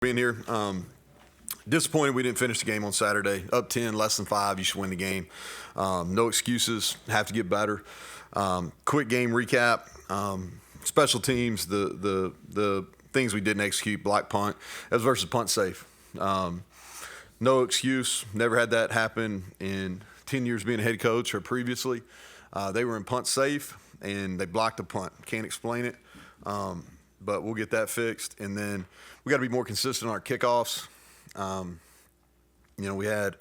Being here. Disappointed we didn't finish the game on Saturday. Up 10, less than 5, you should win the game. No excuses, have to get better. Quick game recap. Special teams, the things we didn't execute, block punt. That was versus punt safe. No excuse, never had that happen in 10 years being a head coach or previously. They were in punt safe, and they blocked a punt. Can't explain it, but we'll get that fixed. And then we got to be more consistent on our kickoffs. We had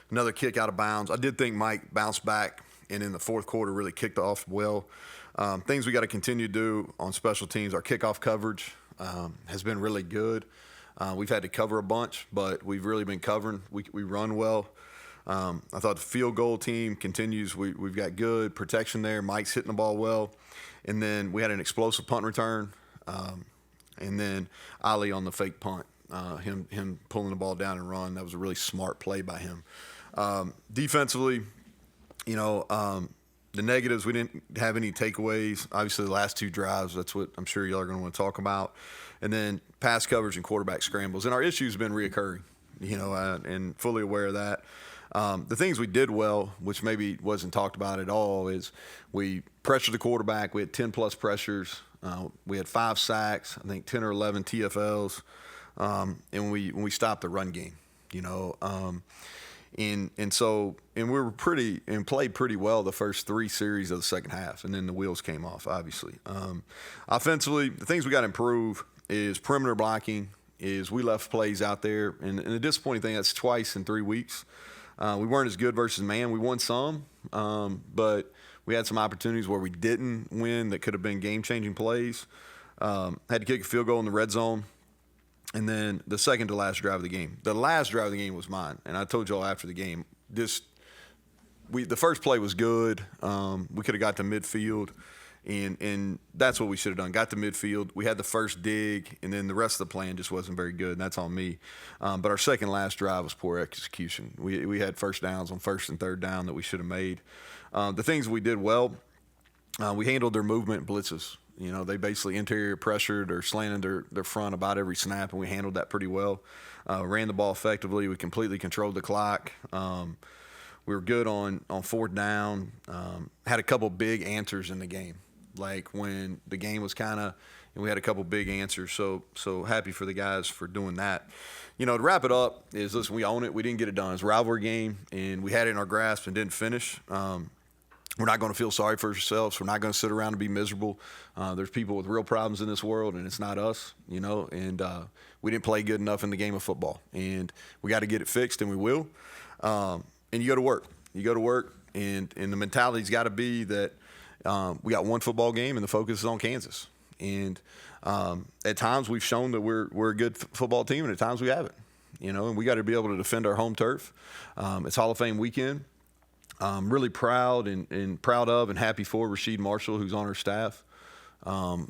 another kick out of bounds. I did think Mike bounced back and in the fourth quarter really kicked off well. Things we got to continue to do on special teams. Our kickoff coverage has been really good. We've had to cover a bunch, but we've really been covering. We run well. I thought the field goal team continues. We've got good protection there. Mike's hitting the ball well. And then we had an explosive punt return. And then Ali on the fake punt. Him pulling the ball down and run. That was a really smart play by him. Defensively, the negatives, we didn't have any takeaways. Obviously, the last two drives, that's what I'm sure y'all are going to want to talk about. And then pass coverage and quarterback scrambles. And our issues have been reoccurring, and fully aware of that. The things we did well, which maybe wasn't talked about at all, is we pressured the quarterback. We had 10-plus pressures. We had 5 sacks, I think 10 or 11 TFLs. And we stopped the run game, and we were played pretty well the first 3 series of the second half, and then the wheels came off, obviously. Offensively, the things we got to improve is perimeter blocking, is we left plays out there, and the disappointing thing, that's twice in 3 weeks. We weren't as good versus man. We won some, but we had some opportunities where we didn't win that could have been game-changing plays. Had to kick a field goal in the red zone. And then the second to last drive of the game. The last drive of the game was mine. And I told y'all after the game, the first play was good. We could have got to midfield, and that's what we should have done. Got to midfield. We had the first dig, and then the rest of the plan just wasn't very good, and that's on me. But our second last drive was poor execution. We had first downs on first and third down that we should have made. The things we did well, we handled their movement blitzes. They basically interior pressured or slanted their front about every snap, and we handled that pretty well. Ran the ball effectively. We completely controlled the clock. We were good on fourth down. Had a couple big answers in the game, like when the game was and we had a couple big answers. So happy for the guys for doing that. To wrap it up is, listen, we own it. We didn't get it done. It's a rivalry game, and we had it in our grasp and didn't finish. We're not going to feel sorry for ourselves. We're not going to sit around and be miserable. There's people with real problems in this world, and it's not us, and we didn't play good enough in the game of football. And we got to get it fixed, and we will. And you go to work. And the mentality's got to be that we got one football game, and the focus is on Kansas. And at times we've shown that we're a good football team, and at times we haven't. And we got to be able to defend our home turf. It's Hall of Fame weekend. I'm really proud and proud of and happy for Rasheed Marshall, who's on our staff. A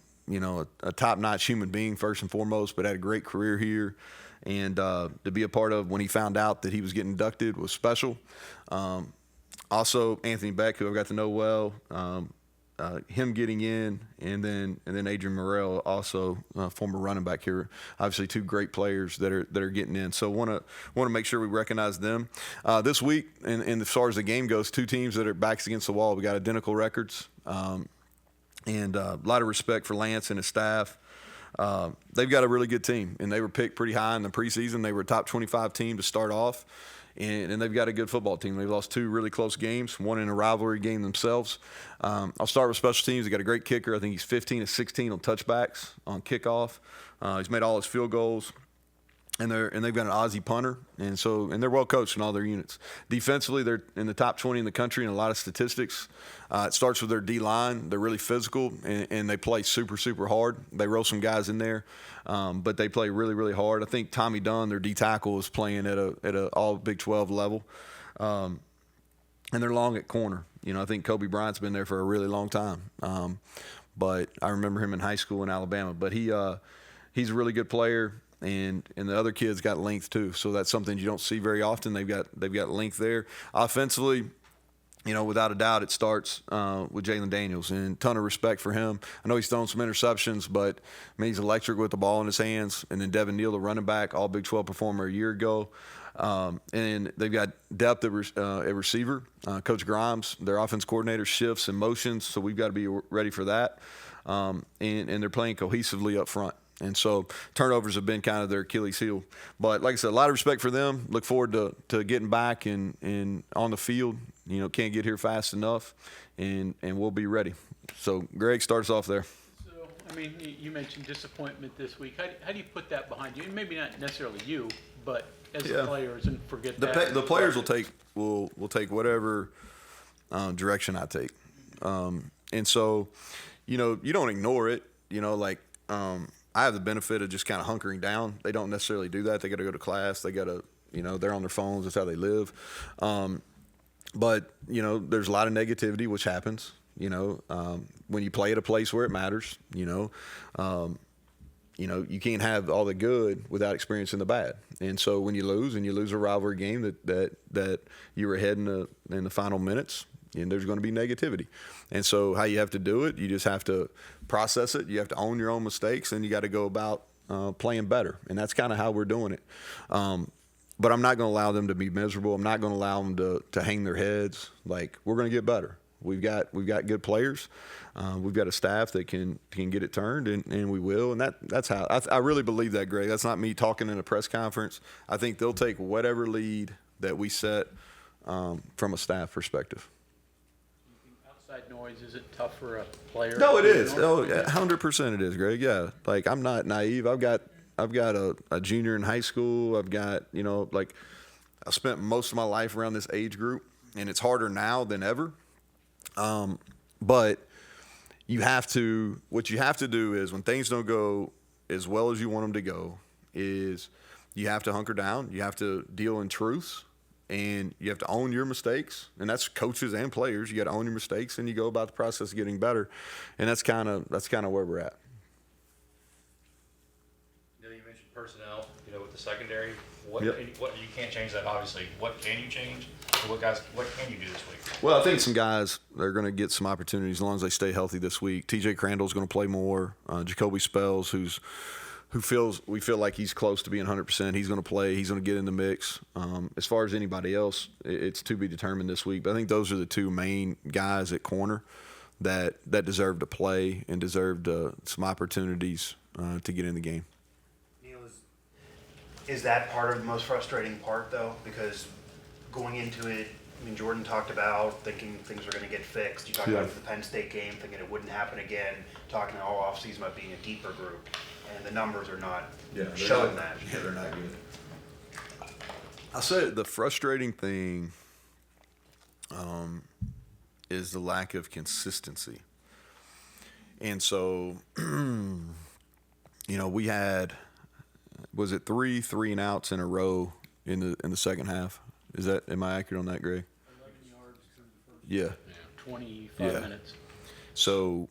top-notch human being first and foremost, but had a great career here. And to be a part of when he found out that he was getting inducted was special. Also, Anthony Beck, who I got to know well, him getting in, and then Adrian Morrell, also former running back here. Obviously, 2 great players that are getting in. So want to make sure we recognize them. This week, and as far as the game goes, 2 teams that are backs against the wall. We got identical records, and a lot of respect for Lance and his staff. They've got a really good team, and they were picked pretty high in the preseason. They were a top 25 team to start off. And they've got a good football team. They've lost 2 really close games, one in a rivalry game themselves. I'll start with special teams. They got a great kicker. I think he's 15 of 16 on touchbacks on kickoff. He's made all his field goals. And they've got an Aussie punter, and they're well coached in all their units. Defensively, they're in the top 20 in the country in a lot of statistics. It starts with their D-line. They're really physical, and they play super, super hard. They roll some guys in there, but they play really, really hard. I think Tommy Dunn, their D-tackle, is playing at a all Big 12 level, and they're long at corner. I think Kobe Bryant's been there for a really long time, but I remember him in high school in Alabama. But he's a really good player. And the other kids got length too, so that's something you don't see very often. They've got length there. Offensively, without a doubt, it starts with Jalen Daniels, and ton of respect for him. I know he's thrown some interceptions, but he's electric with the ball in his hands. And then Devin Neal, the running back, all Big 12 performer a year ago. And they've got depth at receiver. Coach Grimes, their offense coordinator, shifts and motions, so we've got to be ready for that. And they're playing cohesively up front. And so turnovers have been kind of their Achilles heel. But like I said, a lot of respect for them. Look forward to getting back and on the field. Can't get here fast enough, and we'll be ready. So Greg starts off there. So, you mentioned disappointment this week. How do you put that behind you? And maybe not necessarily you, but as the players, and forget that. The players will take whatever direction I take. And so, you don't ignore it. I have the benefit of just kind of hunkering down. They don't necessarily do that. They got to go to class. They got to, they're on their phones. That's how they live. But there's a lot of negativity, which happens, when you play at a place where it matters, you can't have all the good without experiencing the bad. And so when you lose a rivalry game that you were ahead in the final minutes, and there's going to be negativity. And so how you have to do it, you just have to process it. You have to own your own mistakes, and you got to go about playing better. And that's kind of how we're doing it. But I'm not going to allow them to be miserable. I'm not going to allow them to hang their heads. Like, we're going to get better. We've got good players. We've got a staff that can get it turned, and we will. And that's how I really believe that, Greg. That's not me talking in a press conference. I think they'll take whatever lead that we set from a staff perspective. Noise, is it tough for a player? No, it is. Oh, 100% it is, Greg. Yeah, like, I'm not naive. I've got a junior in high school. I've got I spent most of my life around this age group, and it's harder now than ever. But what you have to do is, when things don't go as well as you want them to go, is you have to hunker down. You have to deal in truths. And you have to own your mistakes, and that's coaches and players. You got to own your mistakes, and you go about the process of getting better, and that's kind of where we're at. You mentioned personnel, with the secondary. You can't change that, obviously. What can you change? What can you do this week? Well, I think some guys are going to get some opportunities as long as they stay healthy this week. TJ Crandall's going to play more. Jacoby Spells, we feel like he's close to being 100%. He's going to play. He's going to get in the mix. As far as anybody else, it's to be determined this week. But I think those are the two main guys at corner that deserve to play and deserve some opportunities to get in the game. Neal, is that part of the most frustrating part, though? Because going into it, Jordan talked about thinking things were going to get fixed. You talked about the Penn State game, thinking it wouldn't happen again, talking all offseason about being a deeper group. And the numbers are not showing that. Yeah, they're not good. I'll say the frustrating thing is the lack of consistency. And so, we had, was it three and outs in a row in the second half? Am I accurate on that, Greg? 11 yards through the first. Yeah. 25 minutes. So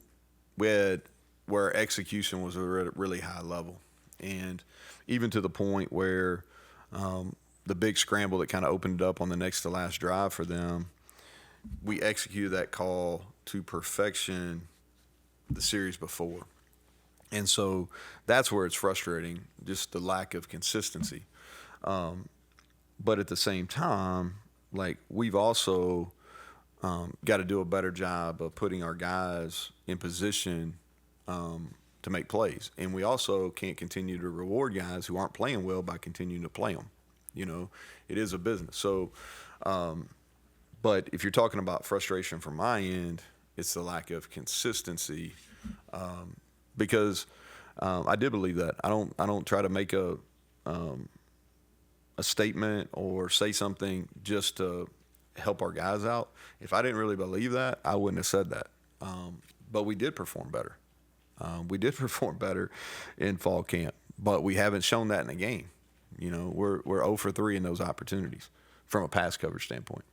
we had where execution was at a really high level, and even to the point where the big scramble that kind of opened up on the next to last drive for them, we executed that call to perfection the series before. And so that's where it's frustrating, just the lack of consistency. But at the same time, we've also got to do a better job of putting our guys in position to make plays. And we also can't continue to reward guys who aren't playing well by continuing to play them. It is a business. So, but if you're talking about frustration from my end, it's the lack of consistency, because I did believe that. I don't try to make a statement or say something just to help our guys out. If I didn't really believe that, I wouldn't have said that. But we did perform better. We did perform better in fall camp, but we haven't shown that in a game. We're 0 for 3 in those opportunities from a pass coverage standpoint.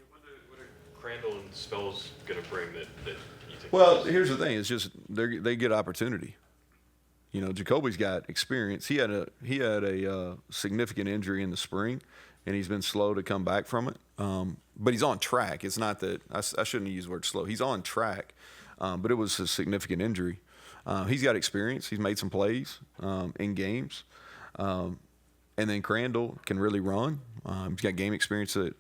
What are Crandall and Spells going to bring that you think? Well, here's the thing: it's just they get opportunity. Jacoby's got experience. He had a significant injury in the spring, and he's been slow to come back from it. But he's on track. It's not that I shouldn't use the word slow. He's on track, but it was a significant injury. He's got experience. He's made some plays in games. And then Crandall can really run. He's got game experience at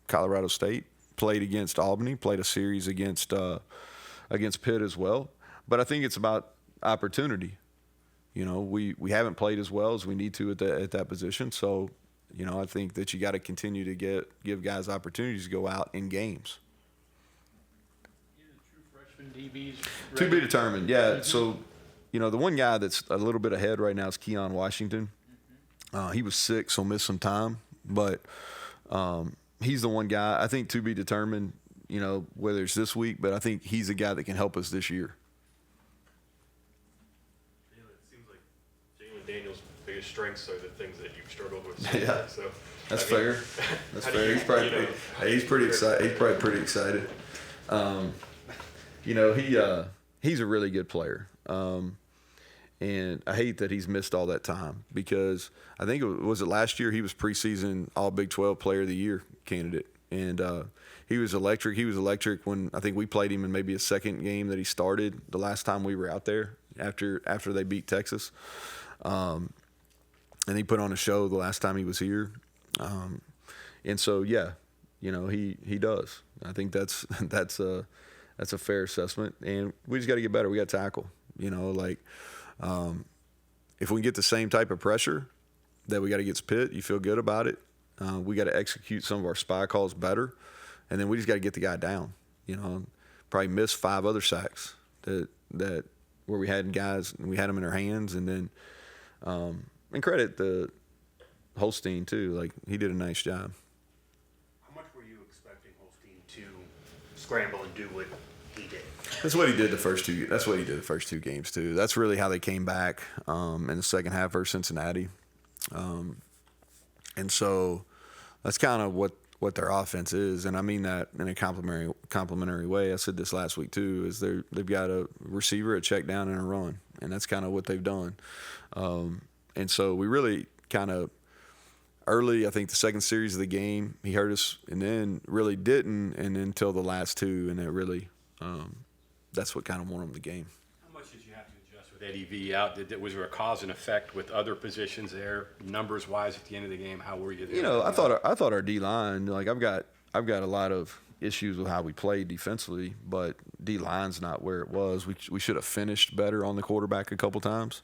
Colorado State. Played against Albany. Played a series against Pitt as well. But I think it's about opportunity. You know, we haven't played as well as we need to at that position. So, you know, I think that you got to continue to give guys opportunities to go out in games. Freshman DBs. To be determined, yeah. So, you know, the one guy that's a little bit ahead right now is Keon Washington. He was sick, so missed some time. But he's the one guy, I think, to be determined, you know, whether it's this week, but I think he's a guy that can help us this year. Yeah, it seems like Jalen Daniels' biggest strengths are the things that you've struggled with. Yeah. So, That's I mean, fair. That's how do fair. you- He's probably you know, he's pretty excited. He's probably pretty excited. You know, he's a really good player. And I hate that he's missed all that time because I think was it last year he was preseason All Big 12 Player of the Year candidate, and he was electric. He was electric when I think we played him in maybe a second game that he started the last time we were out there after they beat Texas, and he put on a show the last time he was here, and so yeah, you know he does. I think that's a fair assessment, and we just got to get better. We got to tackle. You know, like. If we can get the same type of pressure that we got against Pitt, you feel good about it. We got to execute some of our spy calls better, and then we just got to get the guy down. You know, probably miss 5 other sacks that where we had guys and we had them in our hands, and then and credit the Holstein too. Like he did a nice job. How much were you expecting Holstein to scramble and do what he did? That's what he did the first 2. That's what he did the first 2 games too. That's really how they came back in the second half versus Cincinnati, and so that's kind of what their offense is. And I mean that in a complimentary way. I said this last week too. Is they've got a receiver, a check down, and a run, and that's kind of what they've done. And so we really kind of early. I think the second series of the game he hurt us, and then really didn't, and then until the last 2, and it really. That's what kind of won them the game. How much did you have to adjust with Eddie V out? Was there a cause and effect with other positions there, numbers wise at the end of the game? How were you there? You know, I thought our D line, like I've got a lot of issues with how we played defensively, but D line's not where it was. We should have finished better on the quarterback a couple times.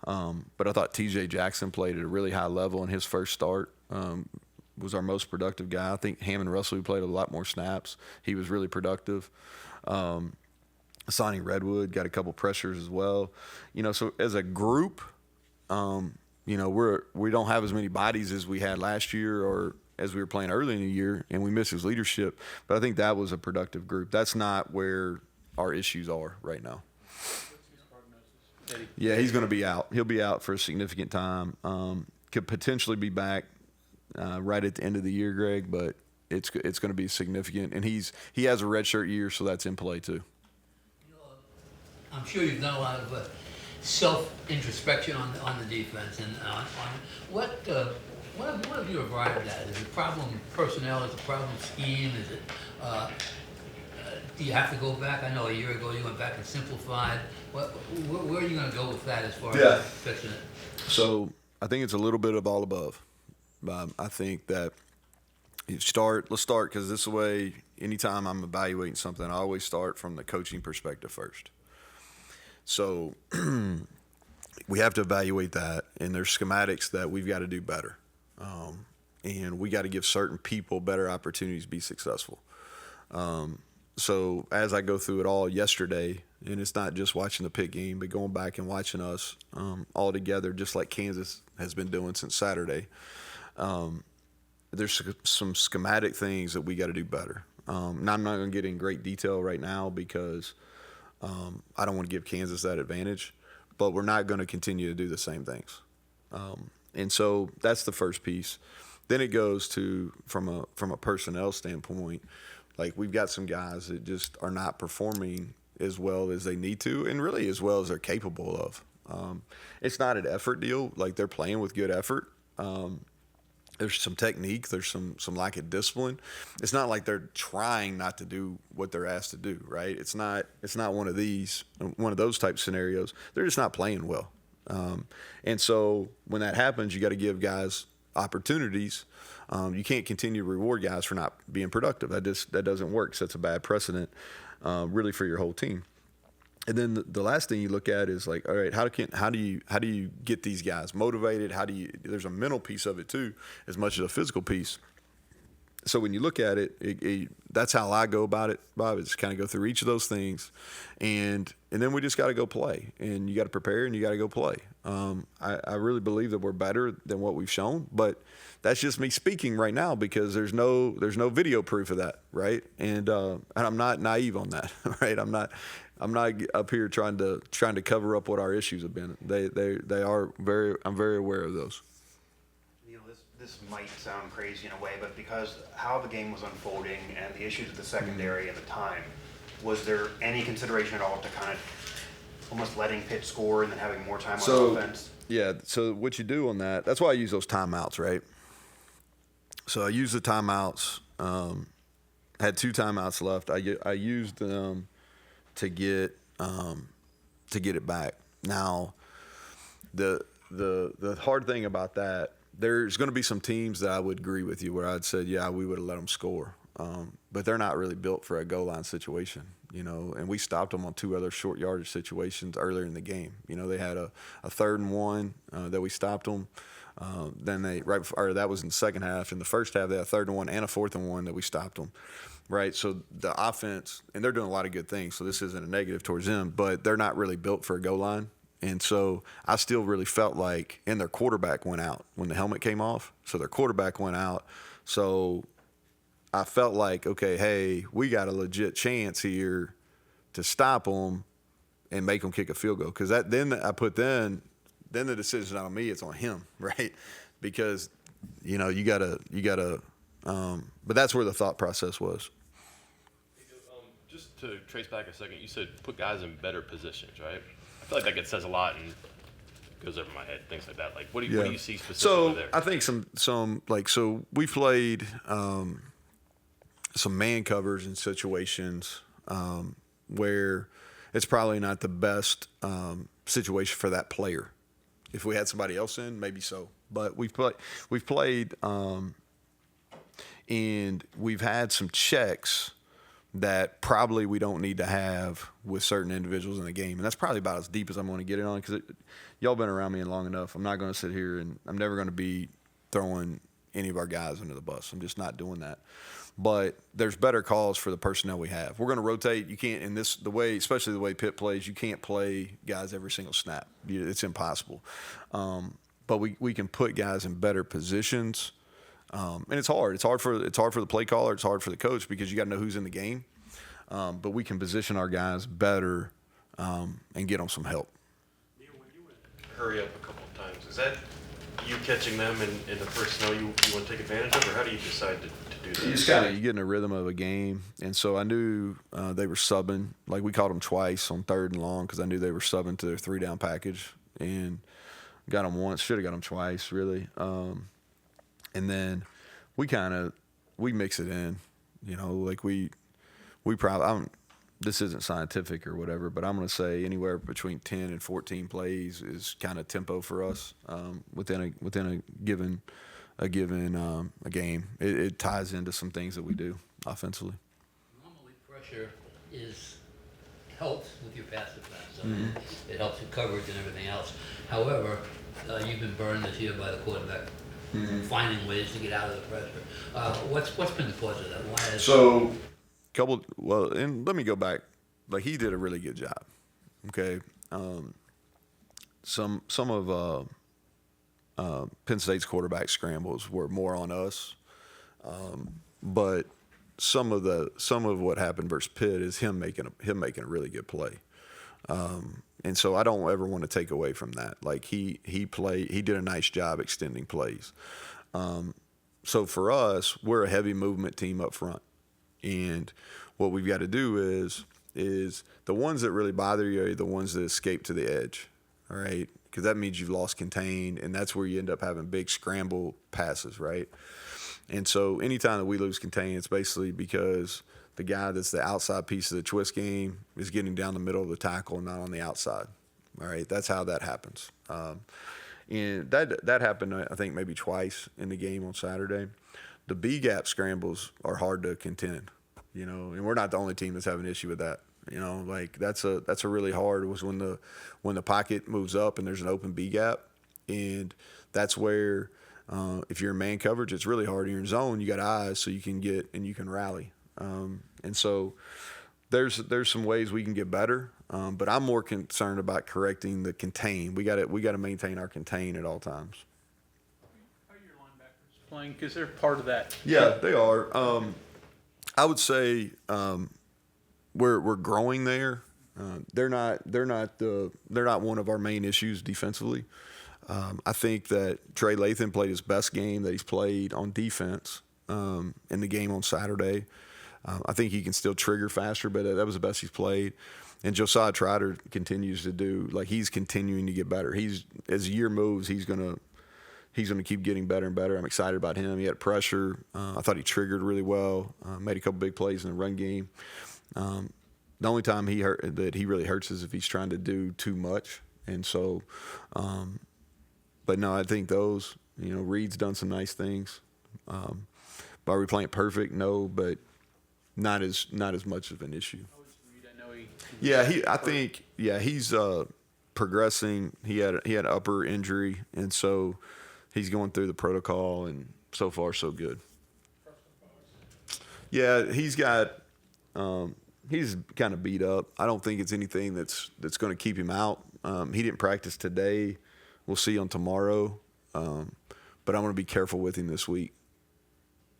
But I thought T.J. Jackson played at a really high level in his first start. Was our most productive guy. I think Hammond Russell, who played a lot more snaps, he was really productive. Sonny Redwood got a couple pressures as well. You know, so as a group, you know, we don't have as many bodies as we had last year or as we were playing early in the year, and we miss his leadership. But I think that was a productive group. That's not where our issues are right now. Yeah, he's going to be out. He'll be out for a significant time. Could potentially be back right at the end of the year, Greg, but it's going to be significant. And he has a redshirt year, so that's in play too. I'm sure you've done a lot of self-introspection on the defense, and on what have you arrived at? Is it problem personnel? Is it problem scheme? Is it do you have to go back? I know a year ago you went back and simplified. Where are you going to go with that as far as fixing it? So I think it's a little bit of all above. I think that let's start because this way, anytime I'm evaluating something, I always start from the coaching perspective first. So we have to evaluate that, and there's schematics that we've got to do better. And we got to give certain people better opportunities to be successful. So as I go through it all yesterday, and it's not just watching the Pitt game, but going back and watching us all together, just like Kansas has been doing since Saturday, there's some schematic things that we got to do better. Now I'm not going to get in great detail right now because I don't want to give Kansas that advantage, but we're not going to continue to do the same things. And so that's the first piece. Then it goes to from a personnel standpoint, like we've got some guys that just are not performing as well as they need to, and really as well as they're capable of. It's not an effort deal; like they're playing with good effort, There's some technique. There's some lack of discipline. It's not like they're trying not to do what they're asked to do, right? It's not one of those type scenarios. They're just not playing well. And so when that happens, you got to give guys opportunities. You can't continue to reward guys for not being productive. That doesn't work. So that's a bad precedent, really, for your whole team. And then the last thing you look at is like, all right, how do you get these guys motivated? There's a mental piece of it too, as much as a physical piece. So when you look at it, that's how I go about it, Bob, is just kind of go through each of those things. And then we just got to go play, and you got to prepare and you got to go play. I really believe that we're better than what we've shown, but that's just me speaking right now because there's no video proof of that. Right. And I'm not naive on that. Right. I'm not up here trying to cover up what our issues have been. They are I'm very aware of those. Neal, this might sound crazy in a way, but because how the game was unfolding and the issues with the secondary and the time, was there any consideration at all to kind of almost letting Pitt score and then having more time on offense? Yeah, so what you do on that's why I use those timeouts, right? So I used the timeouts, had 2 timeouts left. I used them to get it back. Now, the hard thing about that, there's going to be some teams that I would agree with you where I'd say, yeah, we would have let them score. But they're not really built for a goal line situation, and we stopped them on 2 other short yardage situations earlier in the game. They had a 3rd and 1 that we stopped them. Then that was in the second half. In the first half, they had a 3rd and 1 and a 4th and 1 that we stopped them. Right, so the offense, and they're doing a lot of good things, so this isn't a negative towards them, but they're not really built for a goal line. And so I still really felt like, and their quarterback went out when the helmet came off, so their quarterback went out. So I felt like, okay, hey, we got a legit chance here to stop them and make them kick a field goal. Because then the decision's not on me, it's on him, right? Because, you gotta, but that's where the thought process was. Just to trace back a second, you said put guys in better positions, right? I feel like that says a lot and goes over my head, things like that. Like, what do you see specifically there? So I think so we played some man covers in situations where it's probably not the best situation for that player. If we had somebody else in, maybe so. But we've played and we've had some checks that probably we don't need to have with certain individuals in the game. And that's probably about as deep as I'm going to get it on because y'all been around me long enough. I'm not going to sit here and I'm never going to be throwing any of our guys under the bus. I'm just not doing that. But there's better calls for the personnel we have. We're going to rotate. You can't, especially the way Pitt plays, you can't play guys every single snap. It's impossible. But we can put guys in better positions. And it's hard. It's hard for the play caller. It's hard for the coach because you got to know who's in the game. But we can position our guys better and get them some help. Neal, when you went hurry up a couple of times, is that you catching them in the personnel you want to take advantage of, or how do you decide to do that? You get in a rhythm of a game, and so I knew they were subbing. Like we called them twice on 3rd and long because I knew they were subbing to their 3-down package, and got them once. Should have got them twice, really. And then we mix it in, like we probably, this isn't scientific or whatever, but I'm going to say anywhere between 10 and 14 plays is kind of tempo for us within a given game. It ties into some things that we do offensively. Normally pressure helps with your passive defense. It helps with coverage and everything else. However, you've been burned this year by the quarterback. Finding ways to get out of the pressure. What's been the cause of that? And let me go back. Like he did a really good job. Okay, some of Penn State's quarterback scrambles were more on us, but some of what happened versus Pitt is him making a really good play. And so I don't ever want to take away from that. Like he did a nice job extending plays. So for us, we're a heavy movement team up front. And what we've got to do is the ones that really bother you are the ones that escape to the edge. All right. because that means you've lost contain, and that's where you end up having big scramble passes, right? And so anytime that we lose contain, it's basically because the guy that's the outside piece of the twist game is getting down the middle of the tackle and not on the outside. All right, that's how that happens. And that happened, I think, maybe twice in the game on Saturday. The B-gap scrambles are hard to contend, and we're not the only team that's having an issue with that. That's a really hard was when the pocket moves up and there's an open B-gap, and that's where if you're in man coverage, it's really hard. You're in zone, you got eyes, so you can get and you can rally. And so there's some ways we can get better, but I'm more concerned about correcting the contain. We got to maintain our contain at all times. How are your linebackers playing? Because they're part of that. Yeah, they are. I would say we're growing there. They're not one of our main issues defensively. I think that Trey Lathan played his best game that he's played on defense in the game on Saturday. I think he can still trigger faster, but that was the best he's played. And Josiah Trotter continues to do he's continuing to get better. As the year moves, he's gonna keep getting better and better. I'm excited about him. He had pressure. I thought he triggered really well. Made a couple big plays in the run game. The only time he really hurts is if he's trying to do too much. And so, but no, I think those. Reed's done some nice things. Are we playing perfect? No, but not as much of an issue. He's progressing. He had an upper injury, and so he's going through the protocol, and so far so good. Yeah, he's kind of beat up. I don't think it's anything that's going to keep him out. He didn't practice today. We'll see on tomorrow, but I'm going to be careful with him this week.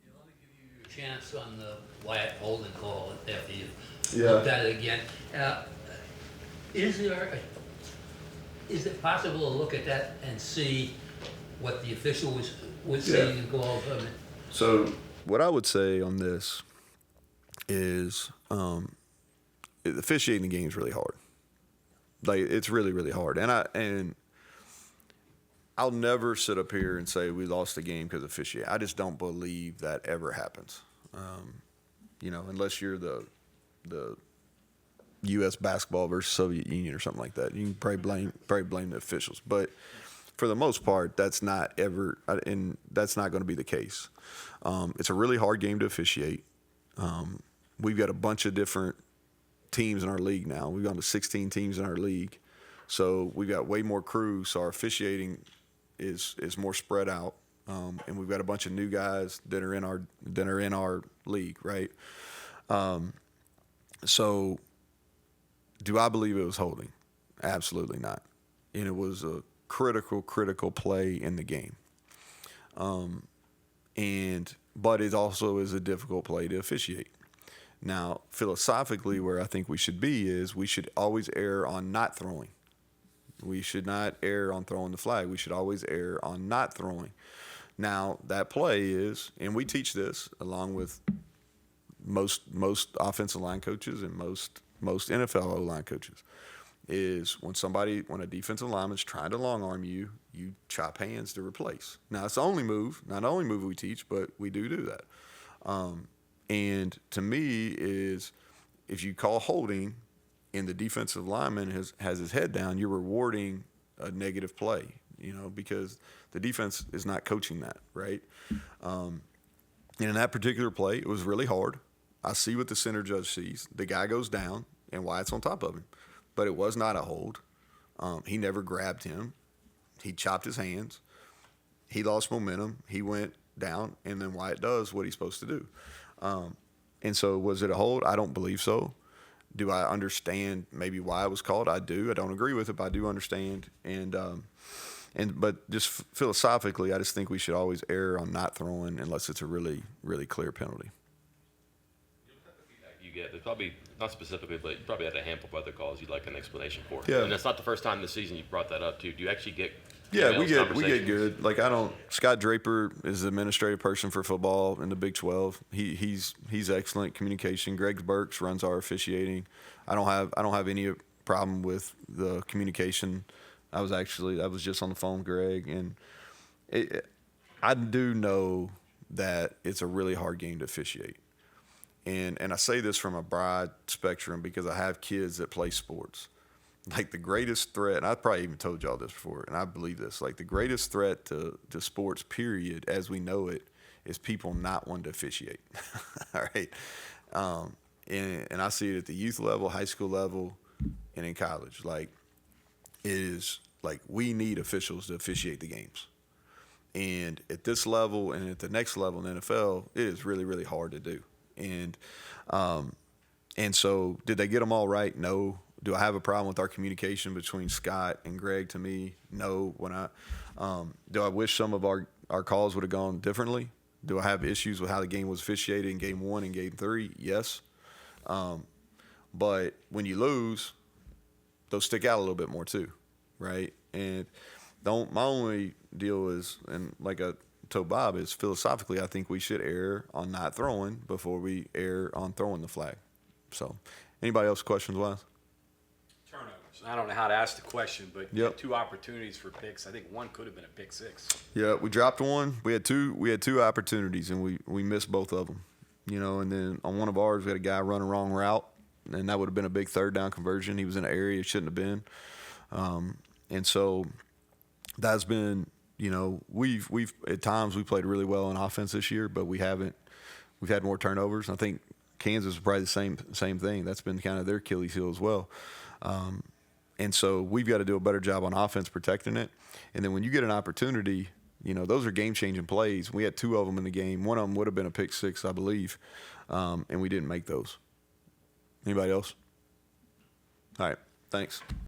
Let me give you your chance on the Wyatt Holden call after you've Yeah. looked at it again. Is it possible to look at that and see what the official was saying and go over it? So what I would say on this is officiating the game is really hard. It's really, really hard. And I'll never sit up here and say we lost the game because of officiating. I just don't believe that ever happens. Unless you're the U.S. basketball versus Soviet Union or something like that. You can probably blame the officials. But for the most part, that's not going to be the case. It's a really hard game to officiate. We've got a bunch of different teams in our league now. We've gone to 16 teams in our league. So we've got way more crews. So our officiating is more spread out. And we've got a bunch of new guys that are in our league, right? So do I believe it was holding? Absolutely not. And it was a critical play in the game. But it also is a difficult play to officiate. Now, philosophically, where I think we should be is we should always err on not throwing. We should not err on throwing the flag. We should always err on not throwing. Now, that play is, and we teach this along with most offensive line coaches and most NFL O-line coaches, is when a defensive lineman's trying to long arm you, you chop hands to replace. Now, it's the only move, not the only move we teach, but we do that. And to me is if you call holding and the defensive lineman has his head down, you're rewarding a negative play, because the defense is not coaching that, right? And in that particular play, it was really hard. I see what the center judge sees. The guy goes down, and Wyatt's on top of him. But it was not a hold. He never grabbed him. He chopped his hands. He lost momentum. He went down, and then Wyatt does what he's supposed to do. And so was it a hold? I don't believe so. Do I understand maybe why it was called? I do. I don't agree with it, but I do understand. But just philosophically, I just think we should always err on not throwing unless it's a really, really clear penalty. You get, there's probably, not specifically, but you probably had a handful of other calls you'd like an explanation for. Yeah. And it's not the first time this season you brought that up, too. Do you actually get Yeah, we get conversations? good. Scott Draper is the administrative person for football in the Big 12. He's excellent communication. Greg Burks runs our officiating. I don't have any problem with the communication I was just on the phone with Greg, and I do know that it's a really hard game to officiate. And I say this from a broad spectrum because I have kids that play sports. Like the greatest threat, and I've probably even told y'all this before, and I believe this, like the greatest threat to sports, period, as we know it, is people not wanting to officiate. All right. And I see it at the youth level, high school level, and in college. Like, it is like we need officials to officiate the games. And at this level and at the next level in the NFL, it is really, really hard to do. And so did they get them all right? No. Do I have a problem with our communication between Scott and Greg? To me, no. Do I wish some of our calls would have gone differently? Do I have issues with how the game was officiated in game 1 and game 3? Yes. But when you lose, those stick out a little bit more too, right? And my only deal is, and like I told Bob, is philosophically I think we should err on not throwing before we err on throwing the flag. So, anybody else questions wise? Turnovers. I don't know how to ask the question, but you Yep. had 2 opportunities for picks. I think one could have been a pick 6. Yeah, we dropped one. We had two opportunities, and we missed both of them. And then on one of ours, we had a guy run a wrong route, and that would have been a big third down conversion. He was in an area he shouldn't have been. And so that's been, we've at times we played really well on offense this year, but we've had more turnovers. I think Kansas is probably the same thing. That's been kind of their Achilles heel as well. And so we've got to do a better job on offense protecting it. And then when you get an opportunity, those are game-changing plays. We had 2 of them in the game. One of them would have been a pick 6, I believe, and we didn't make those. Anybody else? All right, thanks.